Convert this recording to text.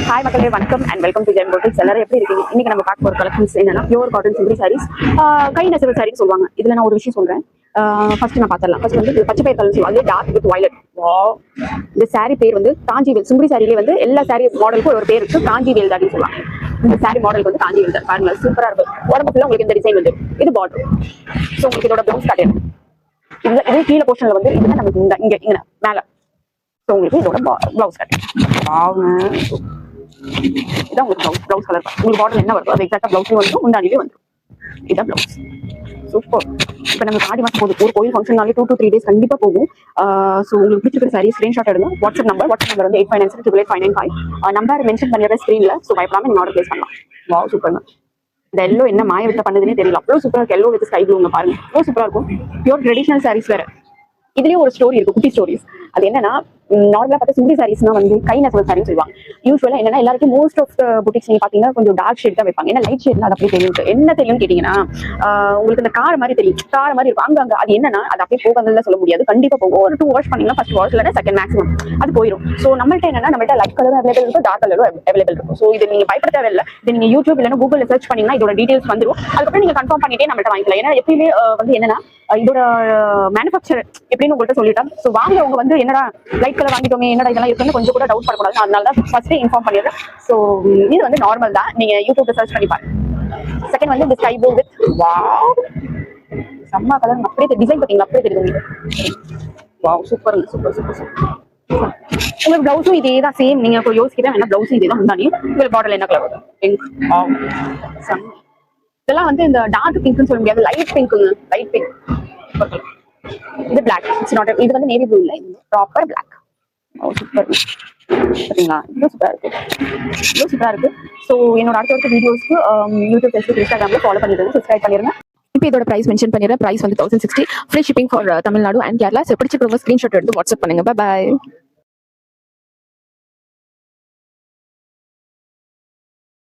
Hi மக்களே, வணக்கம் and welcome to ஜெயம் போட்டிக்ஸ். எல்லாரும் எப்படி இருக்கீங்க? இன்னைக்கு நம்ம பார்க்க போற கலெக்ஷன்ஸ் என்னன்னா பியூர் காட்டன் சில்க் சாரீஸ், கை நெசவு சாரீஸ் சொல்லுவாங்க. இதுல நான் ஒரு விஷயம் சொல்றேன். ஃபர்ஸ்ட் நான் பார்த்தலாம். ஃபர்ஸ்ட் வந்து பச்சை பயிர் கலர் சொல்லுவாங்க, டார்க் வித் வயலட். இந்த சாரி பேர் வந்து காஞ்சிவேல். சுங்குடி சாரியிலே வந்து எல்லா சாரி மாடலுக்கும் ஒரு பேர் இருக்கு, காஞ்சிவேல் தான் சொல்லுவாங்க. இந்த சாரி மாடலுக்கு வந்து காஞ்சிவேல் தான். பாருங்க, சூப்பரா இருக்கும். உடம்பு ஃபுல்லா உங்களுக்கு இந்த டிசைன் வந்து இது பார்டர். ஸோ உங்களுக்கு இதோட பிளவுஸ் காட்டிடும். இதே கீழே போர்ஷன்ல வந்து இதுதான் நமக்கு இங்க மேல. ஸோ உங்களுக்கு இதோட பிளவுஸ் காட்டிடும். இதான் உங்களுக்கு பிளவுஸ் கலர். உங்களுக்கு பாடல் என்ன வருதோ அது எக்ஸாக்டா பிளவுஸ்லயும் வந்துடும், முந்தானிலே வந்துடும். இதான் பிளவுஸ். சூப்பர். இப்போ நம்ம ஆடி மாசம் போகுது, ஒரு கோயில் ஃபங்க்ஷனாலே 2 to 3 days கண்டிப்பா போகும். ஸோ உங்களுக்கு பிடிச்சிருக்கிற சாரி ஸ்கிரீன்ஷாட் எடுங்க. வாட்ஸ்அப் நம்பர் வந்து 8596885995. நம்பர் மென்ஷன் பண்ணிடுற ஸ்கிரீன்ல. ஸோ பயப்படாம நீங்க ஆர்டர் பிளேஸ் பண்ணலாம். வாவ், சூப்பர்ங்க. இந்த எல்லோ என்ன மாய விட்ட பண்ணதுன்னே தெரியல, அவ்வளோ சூப்பரா இருக்கு. எல்லோ வித் ஸ்கை ப்ளூங்க பாருங்க, அவ்வளோ சூப்பரா இருக்கும். பியூர் ட்ரெடிஷனல் சாரீஸ் வேற. இதுலயும் ஒரு ஸ்டோரி இருக்கு, குட்டி ஸ்டோரிஸ். அது என்னன்னா, நார்மலா பார்த்தா சிம்பிள் சாரீஸ்னா வந்து கை நெசவு சாரின்னு சொல்லுவாங்க. யூஸ்வலா என்னன்னா எல்லாருக்கும் மோஸ்ட் ஆஃப் புட்டிக்ஸ் நீங்க பாத்தீங்கன்னா கொஞ்சம் டார்க் ஷேட் தான் வைப்பாங்க. ஏன்னா லைட் ஷேட்ல அது அப்படியே தெரியும். என்ன தெரியும் கேட்டீங்கன்னா, உங்களுக்கு இந்த கார் மாதிரி தெரியும், கார் மாதிரி இருக்கும் அங்க. அது என்னன்னா, அது அப்படியே போகாதல்ல சொல்ல முடியாது, கண்டிப்பா போகும். ஒரு 2 வாஷ் பண்ணீங்கன்னா ஃபர்ஸ்ட் வாஷ் இல்லைன்னா செகண்ட் மேக்ஸிமம் அது போயிடும். ஸோ நம்மள்ட்ட என்னன்னா, நம்மள்ட்ட லைட் கலரும் அவைலபிள் இருக்கும், டார்க் கலரும் அவைலபிள் இருக்கும். ஸோ இது நீங்க பயப்பட தேவையில்லை. இது நீங்க யூடியூப் இல்லைன்னா கூகுள்ல சர்ச் பண்ணீங்கன்னா இதோட டீடைல்ஸ் வந்துடும். அதுக்கப்புறம் நீங்க கன்ஃபார்ம் பண்ணிட்டே நம்மள்ட்ட வாங்கிக்கலாம். ஏன்னா எப்பயுமே வந்து என்னன்னா, இதோட மேனுஃபேக்சர் எப்படின்னு உங்கள்கிட்ட சொல்லிட்டேன். ஸோ வாங்குறவங்க வந்து என்னடா லைட் கலர் வாங்கிட்டோமே, என்னடா இதெல்லாம் இருக்குன்னு கொஞ்சம் கூட டவுட் பண்ணக்கூடாது. அதனால தான் ஃபர்ஸ்டே இன்ஃபார்ம் பண்ணிடுறேன். ஸோ இது வந்து நார்மல் தான், நீங்க யூடியூப்ல சர்ச் பண்ணி பாருங்க. செகண்ட் வந்து இந்த ஸ்கை ப்ளூ வித் வாவ் செம்ம கலர். அப்படியே டிசைன் பார்த்தீங்களா, அப்படியே தெரியுது உங்களுக்கு. வாவ், சூப்பருங்க, சூப்பர் சூப்பர் சூப்பர். உங்களுக்கு பிளவுஸும் இதே தான், சேம். நீங்க யோசிக்கிறேன் என்ன பிளவுஸும் இதே தான், முந்தானி. உங்களுக்கு பாடல் என்ன கலர் வரும்? பிங்க். வாவ், செம்ம. இதெல்லாம் வந்து இந்த டார்க் பிங்க்னு சொல்ல முடியாது, லைட் பிங்க்குங்க, லைட் பிங்க். இது பிளாக். இட்ஸ் நாட், இது வந்து நேவி ப்ளூ இல்ல, இது ப்ராப்பர் பிளாக். ஓ சூப்பர். சரிங்களா, இவ்வளோ சூப்பரா இருக்கு, இவ்வளோ சூப்பரா இருக்கு. ஸோ என்னோட அடுத்த வீடியோஸ்க்கு யூடியூப், ஃபேஸ்புக், இன்ஸ்டாகிராம்ல ஃபாலோ பண்ணிடுங்க, சப்ஸ்கிரைப் பண்ணிருங்க. இப்போ இதோட பிரைஸ் மென்ஷன் பண்ணிடுறேன். பிரைஸ் வந்து 1060. Free shipping for Tamil Nadu and Kerala. பிடிச்சிருக்கவங்க ஸ்கிரீன்ஷாட் எடுத்து வாட்ஸ்அப் பண்ணுங்க. பாய்.